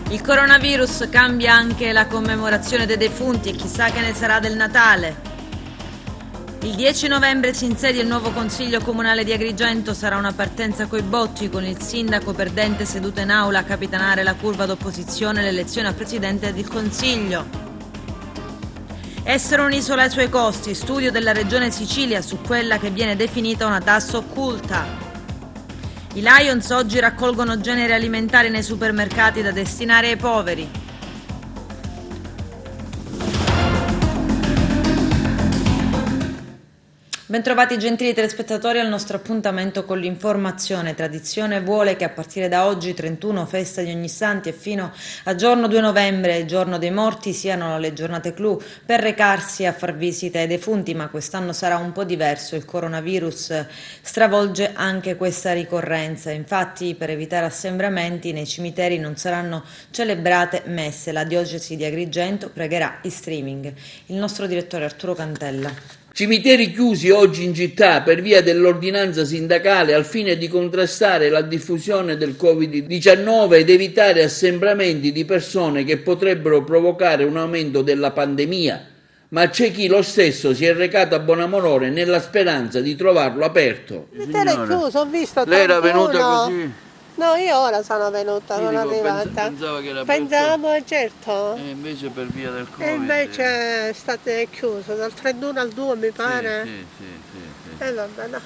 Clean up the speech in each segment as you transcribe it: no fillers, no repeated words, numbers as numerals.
Il coronavirus cambia anche la commemorazione dei defunti e chissà che ne sarà del Natale. Il 10 novembre si insedia il nuovo Consiglio Comunale di Agrigento, sarà una partenza coi botti con il sindaco perdente seduto in aula a capitanare la curva d'opposizione all'elezione a Presidente del Consiglio. Essere un'isola ai suoi costi, studio della Regione Sicilia su quella che viene definita una tassa occulta. I Lions oggi raccolgono generi alimentari nei supermercati da destinare ai poveri. Bentrovati gentili telespettatori al nostro appuntamento con l'informazione. Tradizione vuole che a partire da oggi, 31, festa di Ognissanti, e fino a giorno 2 novembre, il giorno dei morti, siano le giornate clou per recarsi a far visita ai defunti, ma quest'anno sarà un po' diverso. Il coronavirus stravolge anche questa ricorrenza. Infatti, per evitare assembramenti, nei cimiteri non saranno celebrate messe. La diocesi di Agrigento pregherà in streaming. Il nostro direttore Arturo Cantella. Cimiteri chiusi oggi in città per via dell'ordinanza sindacale al fine di contrastare la diffusione del Covid-19 ed evitare assembramenti di persone che potrebbero provocare un aumento della pandemia. Ma c'è chi lo stesso si è recato a Bonamorone nella speranza di trovarlo aperto. Il cimitero è chiuso, ho visto. Lei era venuta così? No, io ora sono venuta, non arrivata. Pensava che era Pensavo, certo. E invece per via del Covid. E invece è stato chiuso, dal 31 al 2 mi pare. Sì. E vabbè, no.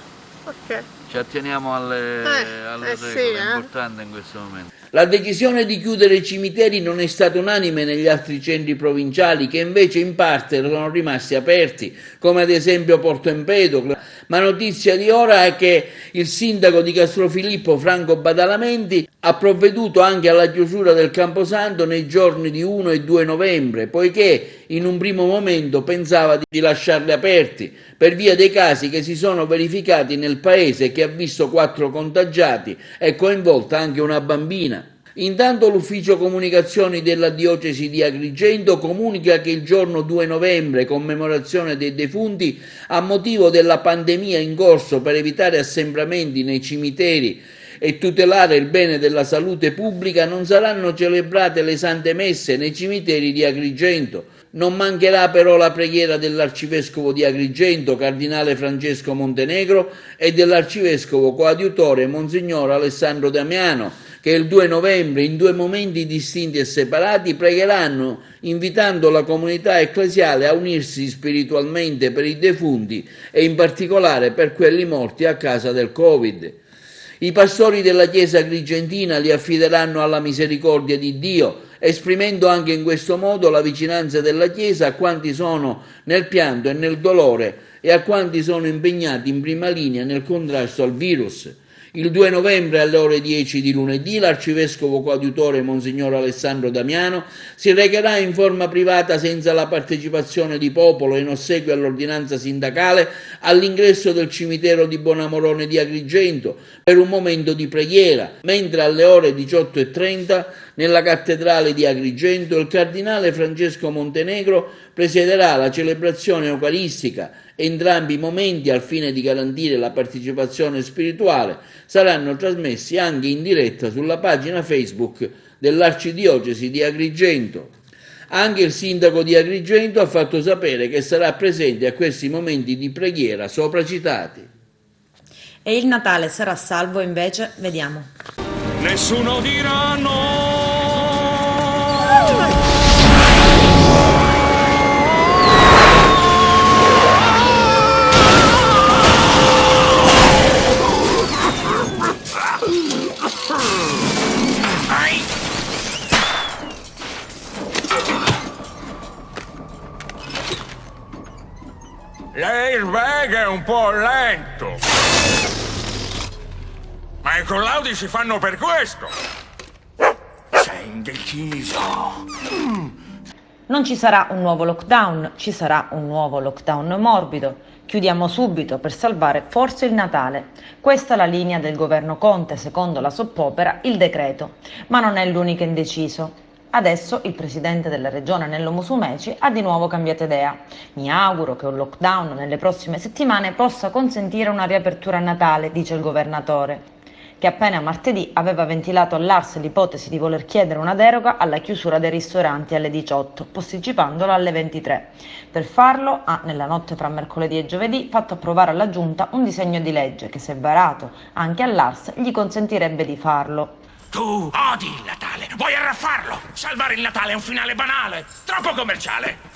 Ok. Ci atteniamo alle regole, sì, è importante in questo momento. La decisione di chiudere i cimiteri non è stata unanime negli altri centri provinciali, che invece in parte sono rimasti aperti, come ad esempio Porto Empedocle. Ma notizia di ora è che il sindaco di Castrofilippo, Franco Badalamenti, ha provveduto anche alla chiusura del Camposanto nei giorni di 1 e 2 novembre, poiché in un primo momento pensava di lasciarli aperti per via dei casi che si sono verificati nel paese, che ha visto 4 contagiati e coinvolta anche una bambina. Intanto l'ufficio comunicazioni della diocesi di Agrigento comunica che il giorno 2 novembre, commemorazione dei defunti, a motivo della pandemia in corso, per evitare assembramenti nei cimiteri e tutelare il bene della salute pubblica, non saranno celebrate le sante messe nei cimiteri di Agrigento. Non mancherà però la preghiera dell'arcivescovo di Agrigento, cardinale Francesco Montenegro, e dell'arcivescovo coadiutore Monsignor Alessandro Damiano, che il 2 novembre, in 2 momenti distinti e separati, pregheranno invitando la comunità ecclesiale a unirsi spiritualmente per i defunti e in particolare per quelli morti a causa del Covid. I pastori della Chiesa agrigentina li affideranno alla misericordia di Dio, esprimendo anche in questo modo la vicinanza della Chiesa a quanti sono nel pianto e nel dolore e a quanti sono impegnati in prima linea nel contrasto al virus. Il 2 novembre alle ore 10 di lunedì l'arcivescovo coadiutore Monsignor Alessandro Damiano si recherà in forma privata, senza la partecipazione di popolo, in ossequio all'ordinanza sindacale, all'ingresso del cimitero di Bonamorone di Agrigento per un momento di preghiera, mentre alle ore 18:30 nella cattedrale di Agrigento il cardinale Francesco Montenegro presiederà la celebrazione eucaristica. Entrambi i momenti, al fine di garantire la partecipazione spirituale, saranno trasmessi anche in diretta sulla pagina Facebook dell'Arcidiocesi di Agrigento. Anche il sindaco di Agrigento ha fatto sapere che sarà presente a questi momenti di preghiera sopracitati. E il Natale sarà salvo invece? Vediamo. Nessuno dirà no. L'airbag è un po' lento, ma i collaudi si fanno per questo. Sei indeciso. Non ci sarà un nuovo lockdown, ci sarà un nuovo lockdown morbido. Chiudiamo subito per salvare forse il Natale. Questa è la linea del governo Conte, secondo la soppopera, il decreto. Ma non è l'unico indeciso. Adesso il presidente della regione Nello Musumeci ha di nuovo cambiato idea. Mi auguro che un lockdown nelle prossime settimane possa consentire una riapertura a Natale, dice il governatore, che appena martedì aveva ventilato all'ARS l'ipotesi di voler chiedere una deroga alla chiusura dei ristoranti alle 18, posticipandola alle 23. Per farlo ha, nella notte fra mercoledì e giovedì, fatto approvare alla Giunta un disegno di legge che, se varato anche all'ARS, gli consentirebbe di farlo. Tu odi il Natale, vuoi arraffarlo? Salvare il Natale è un finale banale, troppo commerciale.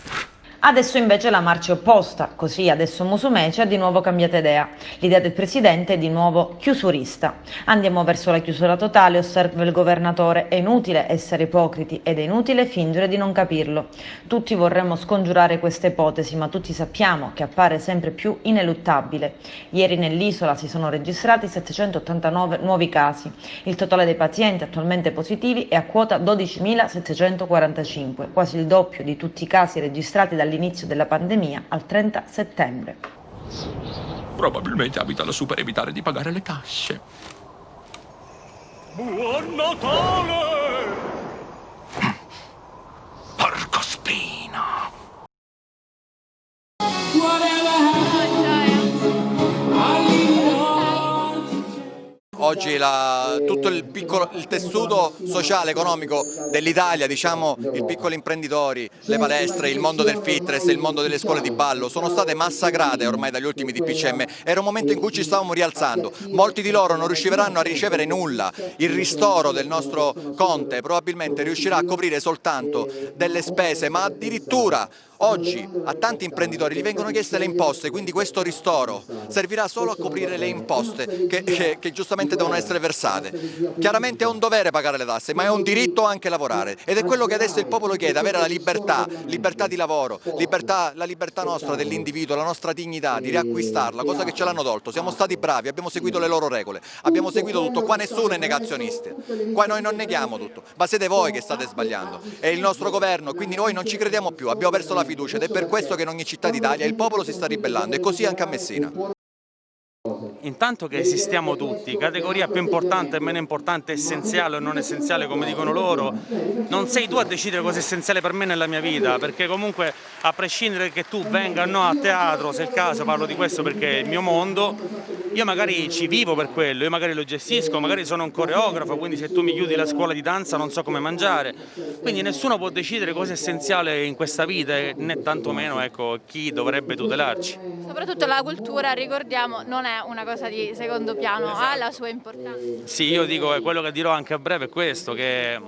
Adesso invece la marcia è opposta, così adesso Musumeci ha di nuovo cambiato idea. L'idea del presidente è di nuovo chiusurista. Andiamo verso la chiusura totale, osserva il governatore. È inutile essere ipocriti ed è inutile fingere di non capirlo. Tutti vorremmo scongiurare questa ipotesi, ma tutti sappiamo che appare sempre più ineluttabile. Ieri nell'isola si sono registrati 789 nuovi casi. Il totale dei pazienti attualmente positivi è a quota 12.745, quasi il doppio di tutti i casi registrati dall'inizio della pandemia al 30 settembre. Probabilmente abita lassù per evitare di pagare le tasse. Buon Natale! Porco spino! Oggi tutto il tessuto sociale, economico dell'Italia, diciamo i piccoli imprenditori, le palestre, il mondo del fitness, il mondo delle scuole di ballo sono state massacrate ormai dagli ultimi DPCM. Era un momento in cui ci stavamo rialzando, molti di loro non riusciranno a ricevere nulla, il ristoro del nostro Conte probabilmente riuscirà a coprire soltanto delle spese, ma addirittura oggi a tanti imprenditori gli vengono chieste le imposte, quindi questo ristoro servirà solo a coprire le imposte che giustamente devono essere versate. Chiaramente è un dovere pagare le tasse, ma è un diritto anche lavorare ed è quello che adesso il popolo chiede, avere la libertà di lavoro, la libertà nostra dell'individuo, la nostra dignità, di riacquistarla, cosa che ce l'hanno tolto. Siamo stati bravi, abbiamo seguito le loro regole, abbiamo seguito tutto, qua nessuno è negazionista, qua noi non neghiamo tutto, ma siete voi che state sbagliando, è il nostro governo, quindi noi non ci crediamo più, abbiamo perso la fiducia ed è per questo che in ogni città d'Italia il popolo si sta ribellando e così anche a Messina. Intanto che esistiamo tutti, categoria più importante e meno importante, essenziale o non essenziale come dicono loro, non sei tu a decidere cosa è essenziale per me nella mia vita, perché comunque a prescindere che tu venga o no a teatro, se è il caso parlo di questo perché è il mio mondo, io magari ci vivo per quello, io magari lo gestisco, magari sono un coreografo, quindi se tu mi chiudi la scuola di danza non so come mangiare, quindi nessuno può decidere cosa è essenziale in questa vita né tantomeno ecco, chi dovrebbe tutelarci. Soprattutto la cultura, ricordiamo, non è una cosa di secondo piano, esatto. Ha la sua importanza. Sì, io dico, quello che dirò anche a breve è questo, che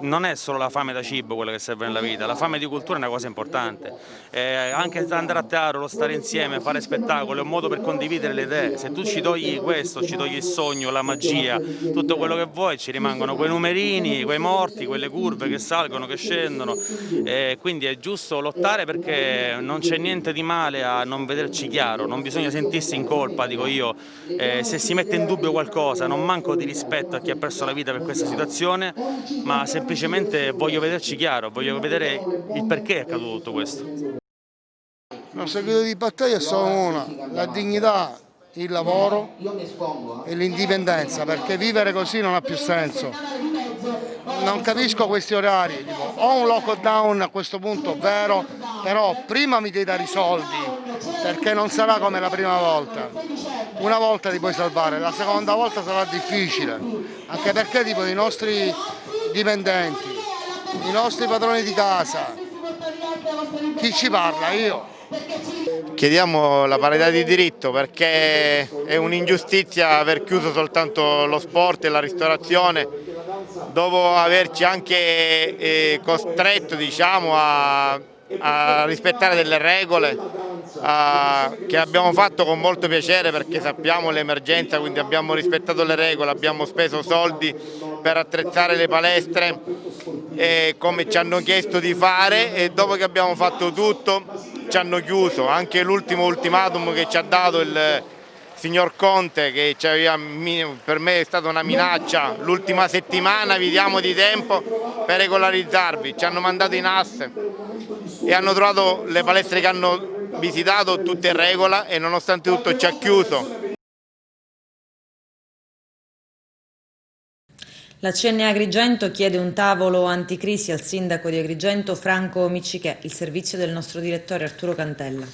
non è solo la fame da cibo quella che serve nella vita, la fame di cultura è una cosa importante, anche andare a teatro, lo stare insieme, fare spettacolo è un modo per condividere le idee, se tu ci togli questo, ci togli il sogno, la magia, tutto quello che vuoi, ci rimangono quei numerini, quei morti, quelle curve che salgono, che scendono, quindi è giusto lottare perché non c'è niente di male a non vederci chiaro, non bisogna sentirsi in colpa, dico io, se si mette in dubbio qualcosa, non manco di rispetto a chi ha perso la vita per questa situazione, ma semplicemente voglio vederci chiaro, voglio vedere il perché è accaduto tutto questo. Il segreto di battaglia è solo una, la dignità, il lavoro e l'indipendenza, perché vivere così non ha più senso. Non capisco questi orari, dico, ho un lockdown a questo punto, vero, però prima mi devi dare i soldi, perché non sarà come la prima volta. Una volta ti puoi salvare, la seconda volta sarà difficile, anche perché tipo, i nostri dipendenti, i nostri padroni di casa, chi ci parla? Io. Chiediamo la parità di diritto perché è un'ingiustizia aver chiuso soltanto lo sport e la ristorazione, dopo averci anche costretto diciamo, a rispettare delle regole che abbiamo fatto con molto piacere perché sappiamo l'emergenza, quindi abbiamo rispettato le regole, abbiamo speso soldi per attrezzare le palestre come ci hanno chiesto di fare e dopo che abbiamo fatto tutto ci hanno chiuso, anche l'ultimo ultimatum che ci ha dato signor Conte, che per me è stata una minaccia. L'ultima settimana vi diamo di tempo per regolarizzarvi. Ci hanno mandato in asse e hanno trovato le palestre che hanno visitato tutte in regola e nonostante tutto ci ha chiuso. La CNA Agrigento chiede un tavolo anticrisi al sindaco di Agrigento Franco Miccichè. Il servizio del nostro direttore Arturo Cantella.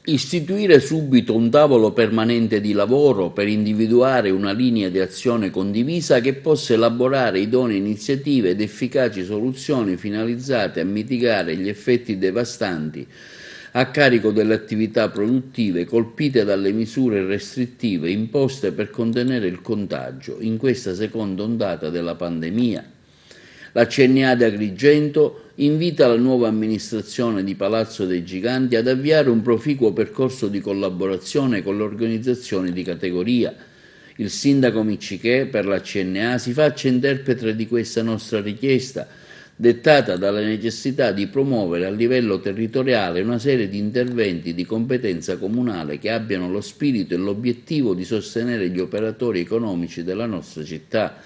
Istituire subito un tavolo permanente di lavoro per individuare una linea di azione condivisa che possa elaborare idonee iniziative ed efficaci soluzioni finalizzate a mitigare gli effetti devastanti a carico delle attività produttive colpite dalle misure restrittive imposte per contenere il contagio in questa seconda ondata della pandemia. La CNA di Agrigento invita la nuova amministrazione di Palazzo dei Giganti ad avviare un proficuo percorso di collaborazione con le organizzazioni di categoria. Il sindaco Miccichè per la CNA si faccia interprete di questa nostra richiesta, dettata dalla necessità di promuovere a livello territoriale una serie di interventi di competenza comunale che abbiano lo spirito e l'obiettivo di sostenere gli operatori economici della nostra città,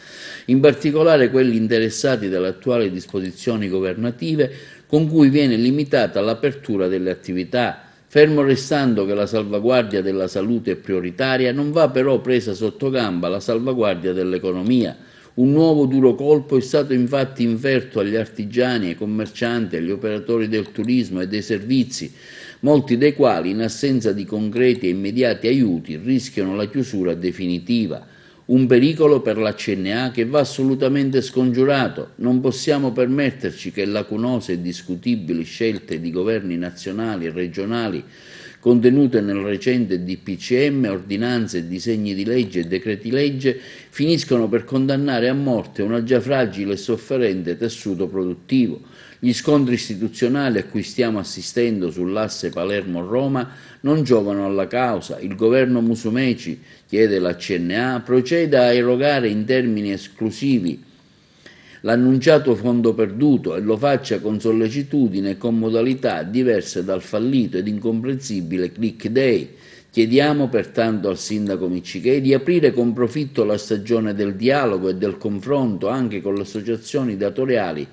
in particolare quelli interessati dalle attuali disposizioni governative con cui viene limitata l'apertura delle attività. Fermo restando che la salvaguardia della salute è prioritaria, non va però presa sotto gamba la salvaguardia dell'economia. Un nuovo duro colpo è stato infatti inferto agli artigiani, ai commercianti, agli operatori del turismo e dei servizi, molti dei quali, in assenza di concreti e immediati aiuti, rischiano la chiusura definitiva. Un pericolo per la CNA che va assolutamente scongiurato. Non possiamo permetterci che lacunose e discutibili scelte di governi nazionali e regionali contenute nel recente DPCM, ordinanze, disegni di legge e decreti legge finiscono per condannare a morte una già fragile e sofferente tessuto produttivo. Gli scontri istituzionali a cui stiamo assistendo sull'asse Palermo-Roma non giovano alla causa. Il governo Musumeci, chiede la CNA, proceda a erogare in termini esclusivi l'annunciato fondo perduto e lo faccia con sollecitudine e con modalità diverse dal fallito ed incomprensibile Click Day. Chiediamo pertanto al sindaco Miccichè di aprire con profitto la stagione del dialogo e del confronto anche con le associazioni datoriali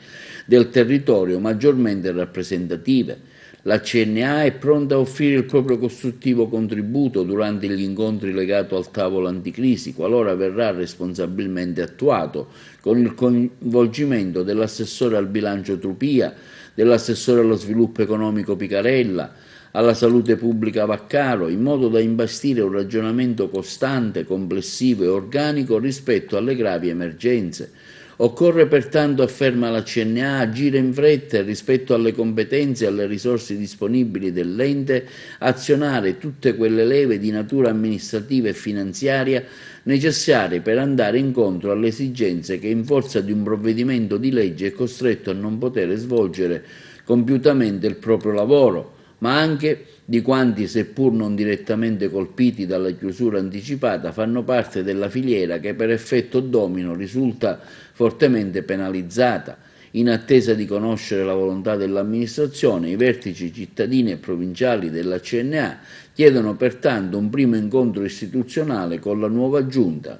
del territorio maggiormente rappresentative. La CNA è pronta a offrire il proprio costruttivo contributo durante gli incontri legati al tavolo anticrisi, qualora verrà responsabilmente attuato, con il coinvolgimento dell'assessore al bilancio Trupia, dell'assessore allo sviluppo economico Picarella, alla salute pubblica Vaccaro, in modo da imbastire un ragionamento costante, complessivo e organico rispetto alle gravi emergenze. Occorre pertanto, afferma la CNA, agire in fretta e rispetto alle competenze e alle risorse disponibili dell'ente, azionare tutte quelle leve di natura amministrativa e finanziaria necessarie per andare incontro alle esigenze che in forza di un provvedimento di legge è costretto a non poter svolgere compiutamente il proprio lavoro, ma anche di quanti, seppur non direttamente colpiti dalla chiusura anticipata, fanno parte della filiera che per effetto domino risulta fortemente penalizzata. In attesa di conoscere la volontà dell'amministrazione, i vertici cittadini e provinciali della CNA chiedono pertanto un primo incontro istituzionale con la nuova giunta.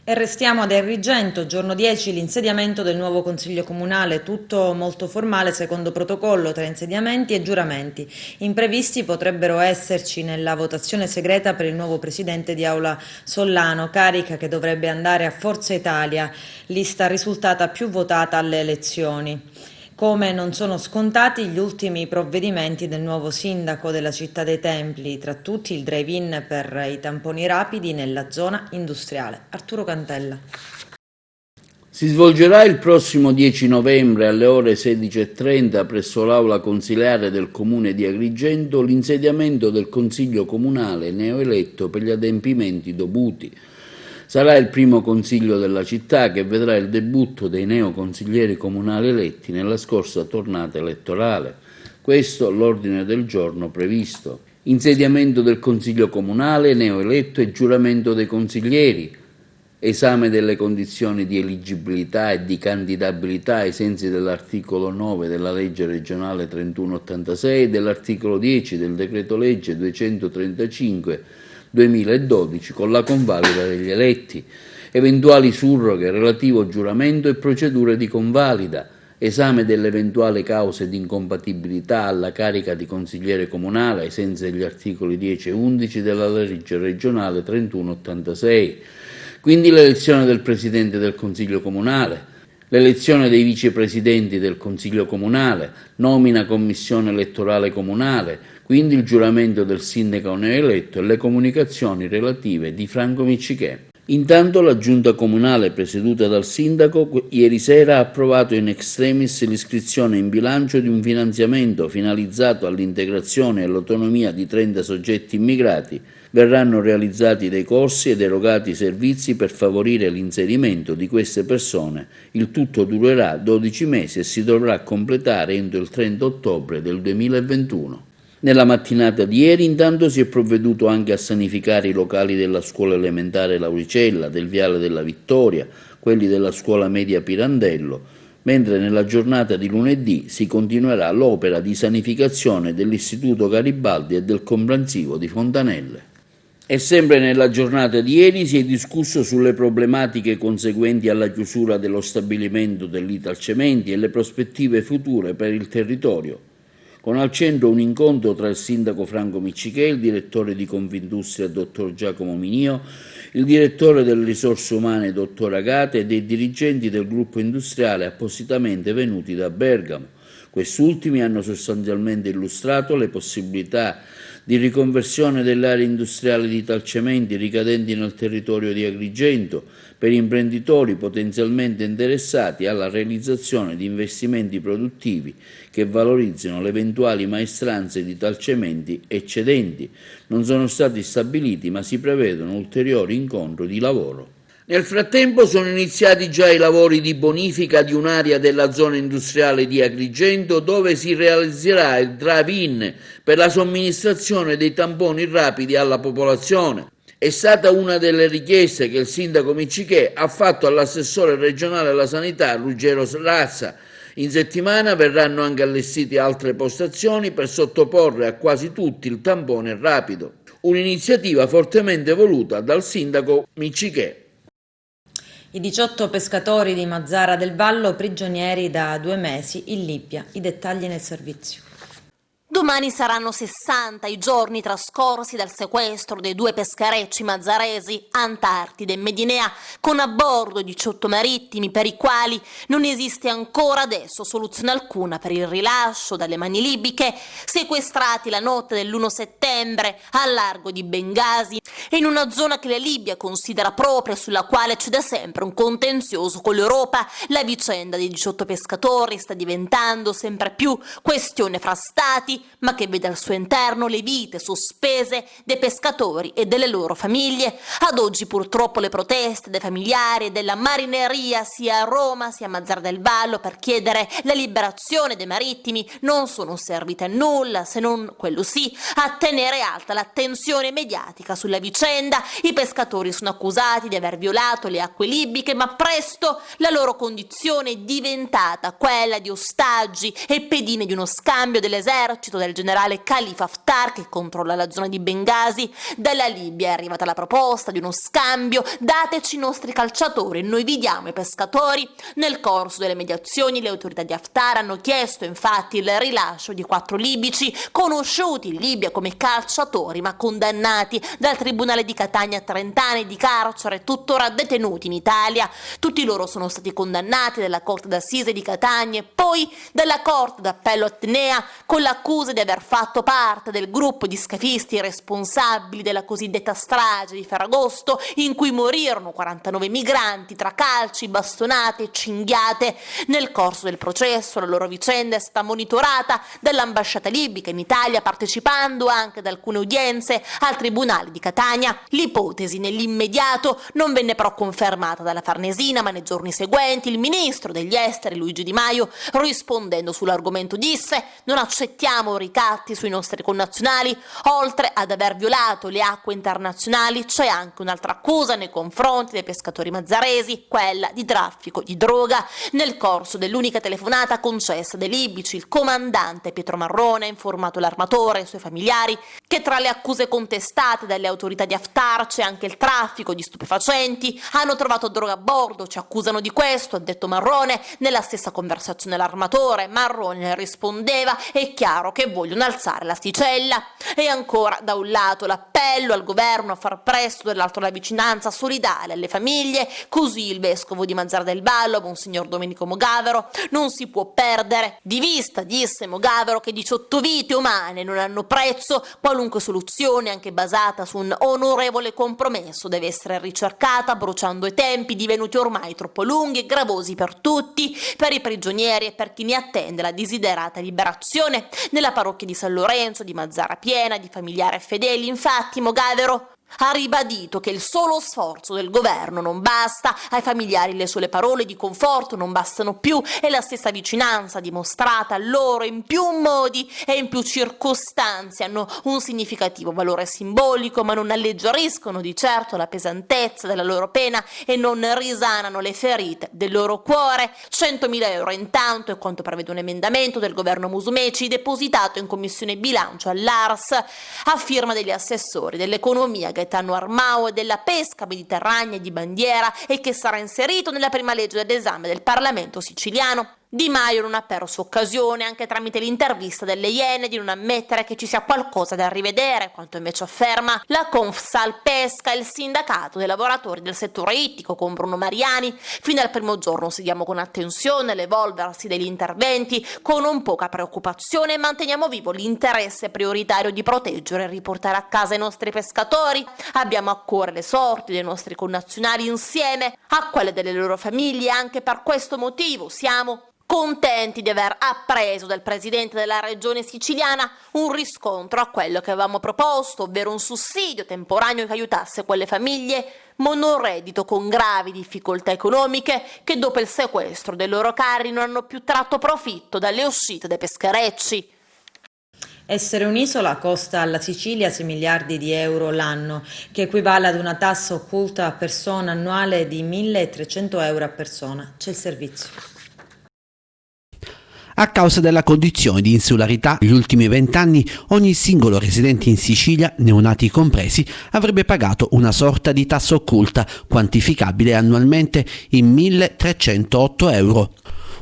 E restiamo ad Agrigento, giorno 10 l'insediamento del nuovo Consiglio Comunale, tutto molto formale secondo protocollo tra insediamenti e giuramenti. Imprevisti potrebbero esserci nella votazione segreta per il nuovo presidente di Aula Sollano, carica che dovrebbe andare a Forza Italia, lista risultata più votata alle elezioni. Come non sono scontati gli ultimi provvedimenti del nuovo sindaco della città dei Templi, tra tutti il drive-in per i tamponi rapidi nella zona industriale. Arturo Cantella. Si svolgerà il prossimo 10 novembre alle ore 16:30 presso l'aula consiliare del Comune di Agrigento l'insediamento del Consiglio Comunale neoeletto per gli adempimenti dovuti. Sarà il primo consiglio della città che vedrà il debutto dei neoconsiglieri comunali eletti nella scorsa tornata elettorale. Questo l'ordine del giorno previsto. Insediamento del consiglio comunale neoeletto e giuramento dei consiglieri. Esame delle condizioni di eliggibilità e di candidabilità ai sensi dell'articolo 9 della legge regionale 3186 e dell'articolo 10 del decreto legge 235 2012 con la convalida degli eletti, eventuali surroghe, relativo giuramento e procedure di convalida, esame delle eventuali cause di incompatibilità alla carica di consigliere comunale ai sensi degli articoli 10 e 11 della legge regionale 3186, quindi l'elezione del Presidente del Consiglio Comunale, l'elezione dei vicepresidenti del Consiglio Comunale, nomina commissione elettorale comunale, quindi il giuramento del sindaco neoeletto e le comunicazioni relative di Franco Miccichè. Intanto la giunta comunale presieduta dal sindaco ieri sera ha approvato in extremis l'iscrizione in bilancio di un finanziamento finalizzato all'integrazione e all'autonomia di 30 soggetti immigrati. Verranno realizzati dei corsi ed erogati servizi per favorire l'inserimento di queste persone. Il tutto durerà 12 mesi e si dovrà completare entro il 30 ottobre del 2021. Nella mattinata di ieri intanto si è provveduto anche a sanificare i locali della scuola elementare Lauricella, del Viale della Vittoria, quelli della scuola media Pirandello, mentre nella giornata di lunedì si continuerà l'opera di sanificazione dell'Istituto Garibaldi e del comprensivo di Fontanelle. E sempre nella giornata di ieri si è discusso sulle problematiche conseguenti alla chiusura dello stabilimento dell'Italcementi e le prospettive future per il territorio, con al centro un incontro tra il sindaco Franco Miccichè, il direttore di Confindustria dottor Giacomo Minio, il direttore delle risorse umane dottor Agate e dei dirigenti del gruppo industriale appositamente venuti da Bergamo. Quest'ultimi hanno sostanzialmente illustrato le possibilità di riconversione delle aree industriali di Italcementi ricadenti nel territorio di Agrigento per imprenditori potenzialmente interessati alla realizzazione di investimenti produttivi che valorizzino le eventuali maestranze di Italcementi eccedenti. Non sono stati stabiliti, ma si prevedono ulteriori incontri di lavoro. Nel frattempo sono iniziati già i lavori di bonifica di un'area della zona industriale di Agrigento dove si realizzerà il drive-in per la somministrazione dei tamponi rapidi alla popolazione. È stata una delle richieste che il sindaco Miccichè ha fatto all'assessore regionale alla sanità Ruggero Razza. In settimana verranno anche allestite altre postazioni per sottoporre a quasi tutti il tampone rapido, un'iniziativa fortemente voluta dal sindaco Miccichè. I 18 pescatori di Mazara del Vallo prigionieri da 2 mesi in Libia. I dettagli nel servizio. Domani saranno 60 i giorni trascorsi dal sequestro dei 2 pescherecci mazzaresi, Antartide e Medinea, con a bordo 18 marittimi per i quali non esiste ancora adesso soluzione alcuna per il rilascio dalle mani libiche, sequestrati la notte dell'1 settembre al largo di Bengasi e in una zona che la Libia considera propria, sulla quale c'è da sempre un contenzioso con l'Europa. La vicenda dei 18 pescatori sta diventando sempre più questione fra stati, ma che vede al suo interno le vite sospese dei pescatori e delle loro famiglie. Ad oggi purtroppo le proteste dei familiari e della marineria sia a Roma sia a Mazara del Vallo per chiedere la liberazione dei marittimi non sono servite a nulla, se non, quello sì, a tenere alta l'attenzione mediatica sulla vicenda. I pescatori sono accusati di aver violato le acque libiche, ma presto la loro condizione è diventata quella di ostaggi e pedine di uno scambio dell'esercito del generale Khalifa Haftar che controlla la zona di Bengasi. Dalla Libia è arrivata la proposta di uno scambio: dateci i nostri calciatori e noi vi diamo i pescatori. Nel corso delle mediazioni le autorità di Haftar hanno chiesto infatti il rilascio di 4 libici conosciuti in Libia come calciatori ma condannati dal tribunale di Catania a 30 anni di carcere, tuttora detenuti in Italia. Tutti loro sono stati condannati dalla Corte d'Assise di Catania e poi dalla Corte d'Appello Atnea con l'accusa di aver fatto parte del gruppo di scafisti responsabili della cosiddetta strage di Ferragosto, in cui morirono 49 migranti tra calci, bastonate e cinghiate. Nel corso del processo la loro vicenda è stata monitorata dall'ambasciata libica in Italia, partecipando anche ad alcune udienze al tribunale di Catania. L'ipotesi nell'immediato non venne però confermata dalla Farnesina, ma nei giorni seguenti il ministro degli esteri Luigi Di Maio, rispondendo sull'argomento, disse: non accettiamo temiamo ricatti sui nostri connazionali. Oltre ad aver violato le acque internazionali, c'è anche un'altra accusa nei confronti dei pescatori mazzaresi, quella di traffico di droga. Nel corso dell'unica telefonata concessa dai libici, il comandante Pietro Marrone ha informato l'armatore e i suoi familiari che tra le accuse contestate dalle autorità di Haftar c'è anche il traffico di stupefacenti. Hanno trovato droga a bordo, ci accusano di questo, ha detto Marrone. Nella stessa conversazione l'armatore, Marrone rispondeva: è chiaro che vogliono alzare l'asticella. E ancora, da un lato l'appello al governo a far presto, dall'altro la vicinanza solidale alle famiglie. Così il vescovo di Mazara del Vallo, Monsignor Domenico Mogavero: non si può perdere di vista, disse Mogavero, che 18 vite umane non hanno prezzo. Qualunque soluzione, anche basata su un onorevole compromesso, deve essere ricercata, bruciando i tempi divenuti ormai troppo lunghi e gravosi per tutti, per i prigionieri e per chi ne attende la desiderata liberazione. Nella parrocchia di San Lorenzo di Mazara piena di familiari e fedeli, infatti, Mogavero ha ribadito che il solo sforzo del governo non basta. Ai familiari le sole parole di conforto non bastano più, e la stessa vicinanza dimostrata loro in più modi e in più circostanze hanno un significativo valore simbolico, ma non alleggeriscono di certo la pesantezza della loro pena e non risanano le ferite del loro cuore. 100.000 euro intanto è quanto prevede un emendamento del governo Musumeci depositato in commissione bilancio all'Ars a firma degli assessori dell'economia Gaetano Armao e della pesca mediterranea e di bandiera, e che sarà inserito nella prima legge dell'esame del Parlamento siciliano. Di Maio non ha perso occasione, anche tramite l'intervista delle Iene, di non ammettere che ci sia qualcosa da rivedere, quanto invece afferma la Confsal Pesca e il sindacato dei lavoratori del settore ittico con Bruno Mariani. Fin dal primo giorno seguiamo con attenzione l'evolversi degli interventi, con non poca preoccupazione, e manteniamo vivo l'interesse prioritario di proteggere e riportare a casa i nostri pescatori. Abbiamo a cuore le sorti dei nostri connazionali insieme a quelle delle loro famiglie. Anche per questo motivo siamo contenti di aver appreso dal presidente della regione siciliana un riscontro a quello che avevamo proposto, ovvero un sussidio temporaneo che aiutasse quelle famiglie monoreddito con gravi difficoltà economiche che dopo il sequestro dei loro carri non hanno più tratto profitto dalle uscite dei pescherecci. Essere un'isola costa alla Sicilia 6 miliardi di euro l'anno, che equivale ad una tassa occulta a persona annuale di 1.300 euro a persona. C'è il servizio. A causa della condizione di insularità, negli ultimi 20 anni ogni singolo residente in Sicilia, neonati compresi, avrebbe pagato una sorta di tassa occulta, quantificabile annualmente in 1.308 euro.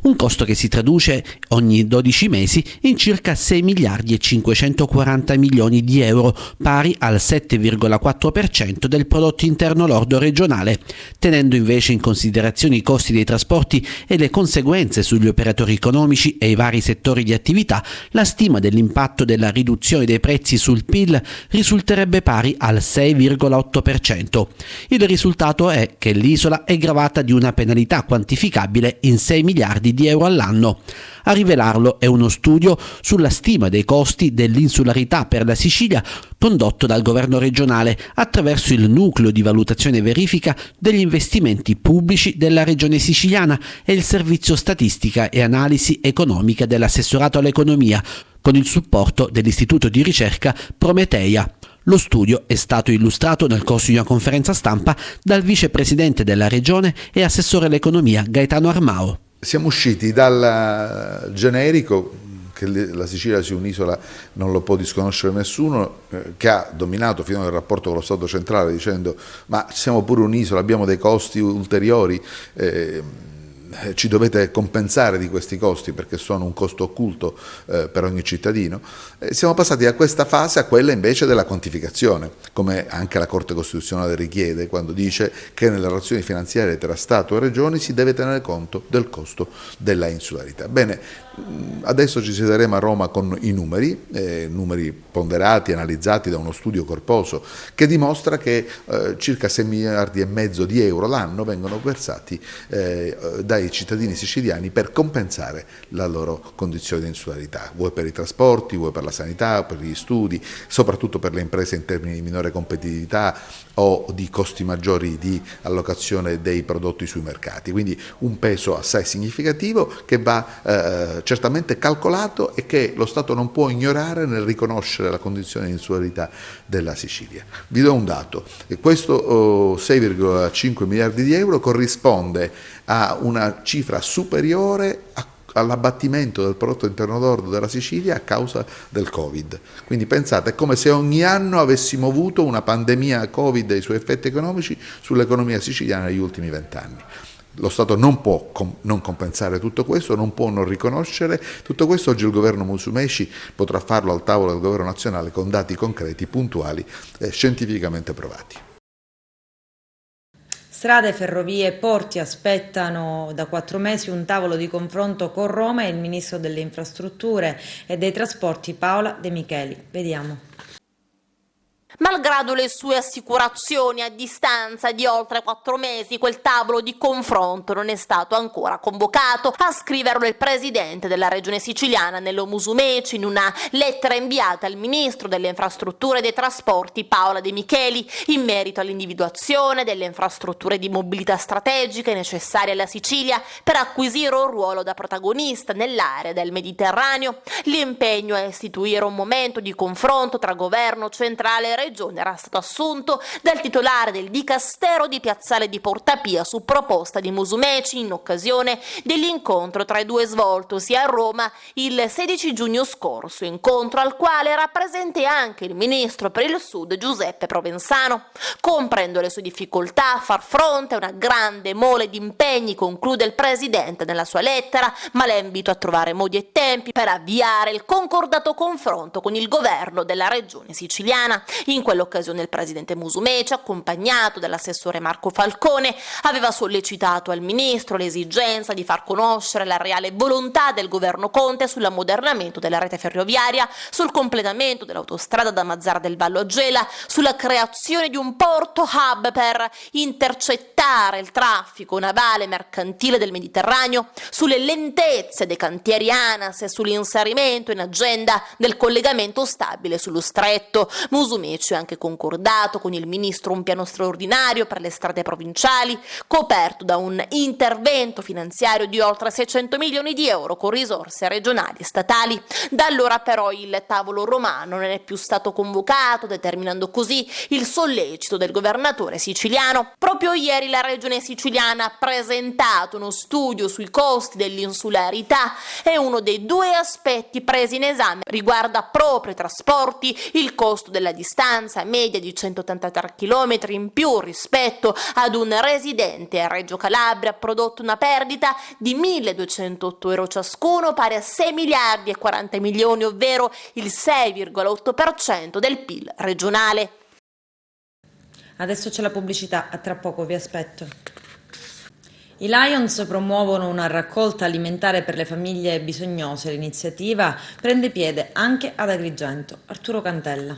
Un costo che si traduce ogni 12 mesi in circa 6 miliardi e 540 milioni di euro, pari al 7,4% del prodotto interno lordo regionale. Tenendo invece in considerazione i costi dei trasporti e le conseguenze sugli operatori economici e i vari settori di attività, la stima dell'impatto della riduzione dei prezzi sul PIL risulterebbe pari al 6,8%. Il risultato è che l'isola è gravata di una penalità quantificabile in 6 miliardi di euro all'anno. A rivelarlo è uno studio sulla stima dei costi dell'insularità per la Sicilia condotto dal governo regionale attraverso il nucleo di valutazione e verifica degli investimenti pubblici della regione siciliana e il servizio statistica e analisi economica dell'assessorato all'economia con il supporto dell'istituto di ricerca Prometeia. Lo studio è stato illustrato nel corso di una conferenza stampa dal vicepresidente della regione e assessore all'economia Gaetano Armao. Siamo usciti dal generico che la Sicilia sia un'isola non lo può disconoscere nessuno, che ha dominato fino al rapporto con lo Stato centrale dicendo ma siamo pure un'isola, abbiamo dei costi ulteriori, ci dovete compensare di questi costi perché sono un costo occulto per ogni cittadino. Siamo passati da questa fase a quella invece della quantificazione, come anche la Corte Costituzionale richiede quando dice che nelle relazioni finanziarie tra Stato e Regioni si deve tenere conto del costo della insularità. Bene, adesso ci siederemo a Roma con i numeri ponderati, analizzati da uno studio corposo che dimostra che circa 6 miliardi e mezzo di euro l'anno vengono versati dai ai cittadini siciliani per compensare la loro condizione di insularità, vuoi per i trasporti, vuoi per la sanità, per gli studi, soprattutto per le imprese in termini di minore competitività o di costi maggiori di allocazione dei prodotti sui mercati. Quindi un peso assai significativo che va certamente calcolato e che lo Stato non può ignorare nel riconoscere la condizione di insularità della Sicilia. Vi do un dato: questo 6,5 miliardi di euro corrisponde a una cifra superiore all'abbattimento del prodotto interno lordo della Sicilia a causa del Covid. Quindi pensate, è come se ogni anno avessimo avuto una pandemia Covid e i suoi effetti economici sull'economia siciliana negli ultimi 20 anni. Lo Stato non può non compensare tutto questo, non può non riconoscere tutto questo. Oggi il governo Musumeci potrà farlo al tavolo del governo nazionale con dati concreti, puntuali e scientificamente provati. Strade, ferrovie e porti aspettano da 4 mesi un tavolo di confronto con Roma e il ministro delle infrastrutture e dei trasporti Paola De Micheli. Vediamo. Malgrado le sue assicurazioni, a distanza di oltre 4 mesi quel tavolo di confronto non è stato ancora convocato. A scriverlo il presidente della regione siciliana Nello Musumeci in una lettera inviata al ministro delle infrastrutture e dei trasporti Paola De Micheli in merito all'individuazione delle infrastrutture di mobilità strategiche necessarie alla Sicilia per acquisire un ruolo da protagonista nell'area del Mediterraneo. L'impegno a istituire un momento di confronto tra governo centrale e regione era stato assunto dal titolare del Dicastero di Piazzale di Portapia su proposta di Musumeci in occasione dell'incontro tra i due svoltosi a Roma il 16 giugno scorso, incontro al quale era presente anche il ministro per il Sud Giuseppe Provenzano. Comprendo le sue difficoltà a far fronte a una grande mole di impegni, conclude il presidente nella sua lettera, ma la invito a trovare modi e tempi per avviare il concordato confronto con il governo della regione siciliana. In quell'occasione il presidente Musumeci, accompagnato dall'assessore Marco Falcone, aveva sollecitato al ministro l'esigenza di far conoscere la reale volontà del governo Conte sull'ammodernamento della rete ferroviaria, sul completamento dell'autostrada da Mazzara del Vallo a Gela, sulla creazione di un porto hub per intercettare il traffico navale mercantile del Mediterraneo, sulle lentezze dei cantieri ANAS e sull'inserimento in agenda del collegamento stabile sullo stretto. Musumeci ha anche concordato con il ministro un piano straordinario per le strade provinciali, coperto da un intervento finanziario di oltre 600 milioni di euro con risorse regionali e statali. Da allora però il tavolo romano non è più stato convocato, determinando così il sollecito del governatore siciliano. Proprio ieri la regione siciliana ha presentato uno studio sui costi dell'insularità e uno dei 2 aspetti presi in esame riguarda proprio i trasporti, il costo della distanza media di 183 km in più rispetto ad un residente a Reggio Calabria, ha prodotto una perdita di 1.208 euro ciascuno, pari a 6 miliardi e 40 milioni, ovvero il 6,8% del PIL regionale. Adesso c'è la pubblicità, a tra poco vi aspetto. I Lions promuovono una raccolta alimentare per le famiglie bisognose. L'iniziativa prende piede anche ad Agrigento. Arturo Cantella.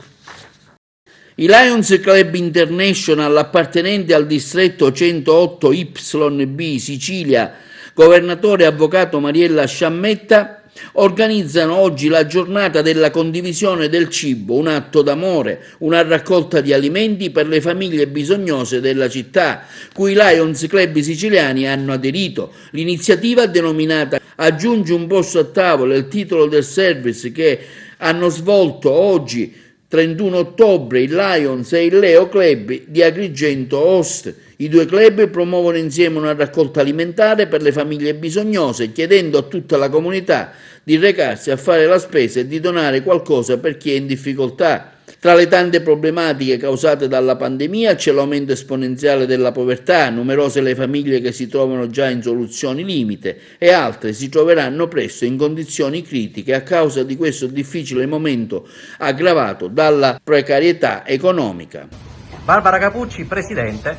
I Lions Club International, appartenenti al distretto 108 YB Sicilia, governatore avvocato Mariella Sciammetta, organizzano oggi la giornata della condivisione del cibo, un atto d'amore, una raccolta di alimenti per le famiglie bisognose della città, cui i Lions Club siciliani hanno aderito. L'iniziativa denominata Aggiungi un posto a tavola, il titolo del service che hanno svolto oggi 31 ottobre il Lions e il Leo Club di Agrigento Host. I 2 club promuovono insieme una raccolta alimentare per le famiglie bisognose, chiedendo a tutta la comunità di recarsi a fare la spesa e di donare qualcosa per chi è in difficoltà. Tra le tante problematiche causate dalla pandemia c'è l'aumento esponenziale della povertà, numerose le famiglie che si trovano già in soluzioni limite e altre si troveranno presto in condizioni critiche a causa di questo difficile momento aggravato dalla precarietà economica. Barbara Capucci, Presidente,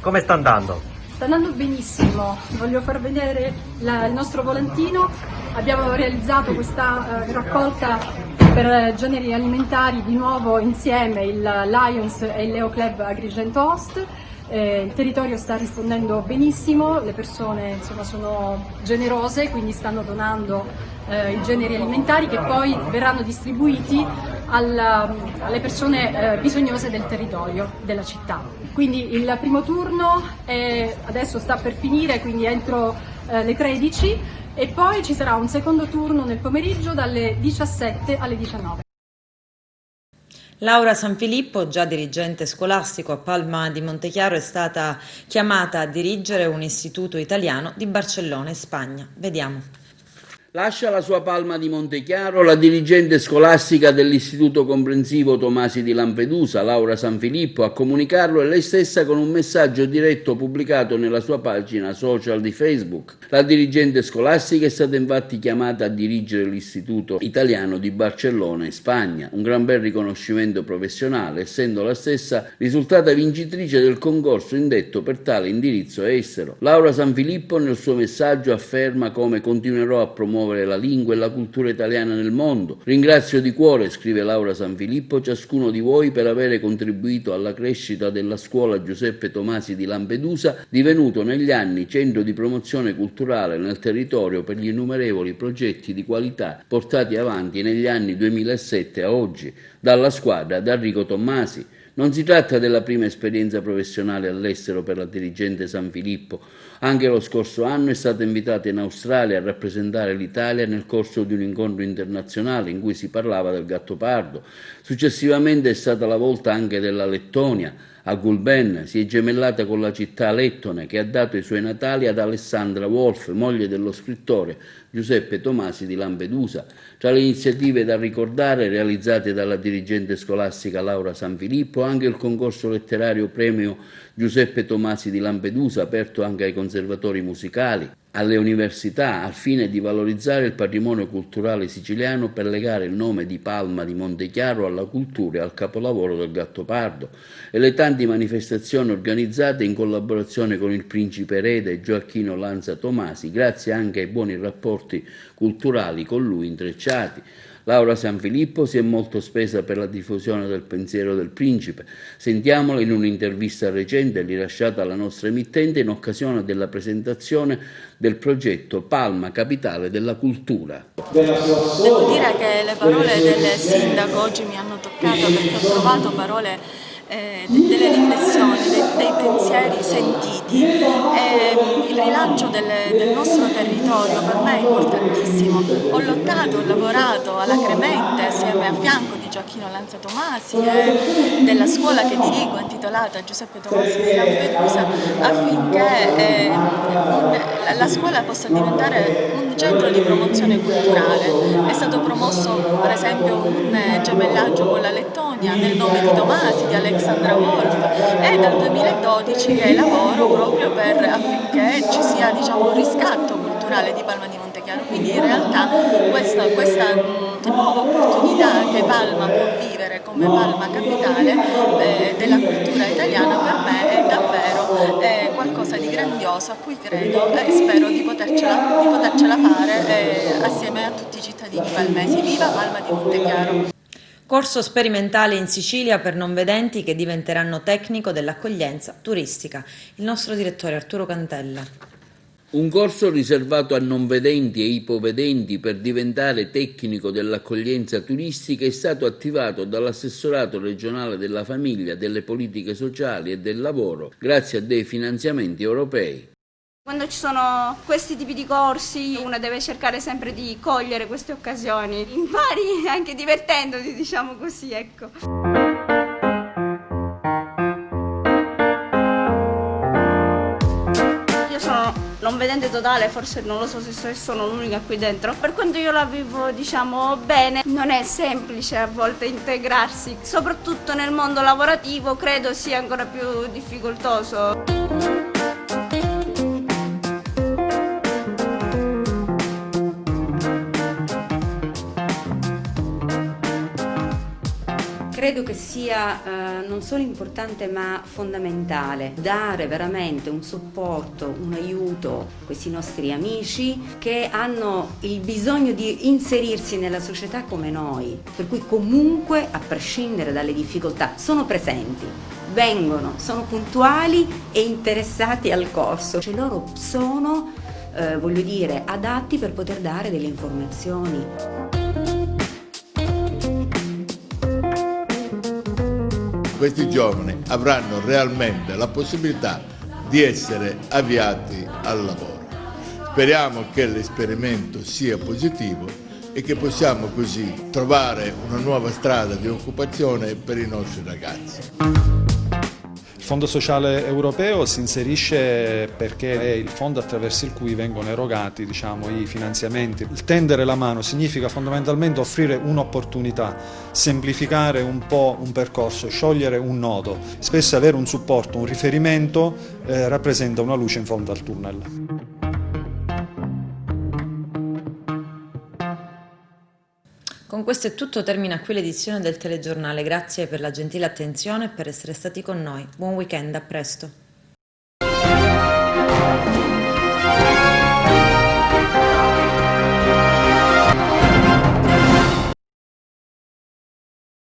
come sta andando? Sta andando benissimo, voglio far vedere il nostro volantino. Abbiamo realizzato questa raccolta per generi alimentari di nuovo insieme il Lions e il Leo Club Agrigento Host. Il territorio sta rispondendo benissimo, le persone insomma sono generose, quindi stanno donando i generi alimentari che poi verranno distribuiti alle persone bisognose del territorio, della città. Quindi il primo turno adesso sta per finire, quindi entro le 13, e poi ci sarà un secondo turno nel pomeriggio dalle 17 alle 19. Laura Sanfilippo, già dirigente scolastico a Palma di Montechiaro, è stata chiamata a dirigere un istituto italiano di Barcellona, in Spagna. Vediamo. Lascia la sua Palma di Montechiaro la dirigente scolastica dell'Istituto Comprensivo Tomasi di Lampedusa, Laura Sanfilippo. A comunicarlo è lei stessa con un messaggio diretto pubblicato nella sua pagina social di Facebook. La dirigente scolastica è stata infatti chiamata a dirigere l'Istituto Italiano di Barcellona, in Spagna, un gran bel riconoscimento professionale, essendo la stessa risultata vincitrice del concorso indetto per tale indirizzo estero. Laura Sanfilippo nel suo messaggio afferma come continuerò a promuovere la lingua e la cultura italiana nel mondo. Ringrazio di cuore, scrive Laura Sanfilippo, ciascuno di voi per avere contribuito alla crescita della scuola Giuseppe Tomasi di Lampedusa, divenuto negli anni centro di promozione culturale nel territorio per gli innumerevoli progetti di qualità portati avanti negli anni 2007 a oggi dalla squadra d'Enrico Tommasi. Non si tratta della prima esperienza professionale all'estero per la dirigente Sanfilippo. Anche lo scorso anno è stata invitata in Australia a rappresentare l'Italia nel corso di un incontro internazionale in cui si parlava del gattopardo. Successivamente è stata la volta anche della Lettonia. A Gulben si è gemellata con la città lettone che ha dato i suoi natali ad Alessandra Wolf, moglie dello scrittore Giuseppe Tomasi di Lampedusa. Tra le iniziative da ricordare realizzate dalla dirigente scolastica Laura Sanfilippo anche il concorso letterario premio Giuseppe Tomasi di Lampedusa, aperto anche ai conservatori musicali, alle università, al fine di valorizzare il patrimonio culturale siciliano per legare il nome di Palma di Montechiaro alla cultura e al capolavoro del Gattopardo, e le tante manifestazioni organizzate in collaborazione con il principe erede Gioacchino Lanza Tomasi, grazie anche ai buoni rapporti culturali con lui intrecciati. Laura Sanfilippo si è molto spesa per la diffusione del pensiero del principe. Sentiamola in un'intervista recente rilasciata alla nostra emittente in occasione della presentazione del progetto Palma Capitale della Cultura. Devo dire che le parole del sindaco oggi mi hanno toccato, perché ho trovato parole delle riflessioni, dei pensieri sentiti. Il rilancio del nostro territorio per me è importantissimo. Ho lottato, ho lavorato alacremente assieme a fianco di Gioacchino Lanza Tomasi e della scuola che dirigo intitolata Giuseppe Tomasi di Lampedusa, affinché la scuola possa diventare un centro di promozione culturale. È stato promosso per esempio un gemellaggio con la Lettonia nel nome di Tomasi, di Alexandra Wolf, e dal 2012 che lavoro proprio affinché ci sia, diciamo, un riscatto culturale di Palma di Montechiaro. Quindi in realtà questa nuova opportunità che Palma può vivere come Palma capitale della cultura italiana per me è davvero qualcosa di grandioso a cui credo e spero di potercela fare assieme a tutti i cittadini palmesi. Viva Palma di Montechiaro! Corso sperimentale in Sicilia per non vedenti che diventeranno tecnico dell'accoglienza turistica. Il nostro direttore Arturo Cantella. Un corso riservato a non vedenti e ipovedenti per diventare tecnico dell'accoglienza turistica è stato attivato dall'assessorato regionale della famiglia, delle politiche sociali e del lavoro grazie a dei finanziamenti europei. Quando ci sono questi tipi di corsi uno deve cercare sempre di cogliere queste occasioni, impari anche divertendoti, diciamo così, ecco. Io sono non vedente totale, forse non lo so se sono l'unica qui dentro. Per quanto io la vivo, diciamo, bene, non è semplice a volte integrarsi, soprattutto nel mondo lavorativo credo sia ancora più difficoltoso. Credo che sia non solo importante ma fondamentale dare veramente un supporto, un aiuto a questi nostri amici che hanno il bisogno di inserirsi nella società come noi, per cui comunque a prescindere dalle difficoltà sono presenti. vengono, sono puntuali e interessati al corso, cioè loro sono, voglio dire, adatti per poter dare delle informazioni. Questi giovani avranno realmente la possibilità di essere avviati al lavoro. Speriamo che l'esperimento sia positivo e che possiamo così trovare una nuova strada di occupazione per i nostri ragazzi. Il Fondo Sociale Europeo si inserisce perché è il fondo attraverso il cui vengono erogati, i finanziamenti. Il tendere la mano significa fondamentalmente offrire un'opportunità, semplificare un po' un percorso, sciogliere un nodo. Spesso avere un supporto, un riferimento rappresenta una luce in fondo al tunnel. Con questo è tutto, termina qui l'edizione del telegiornale. Grazie per la gentile attenzione e per essere stati con noi. Buon weekend, a presto.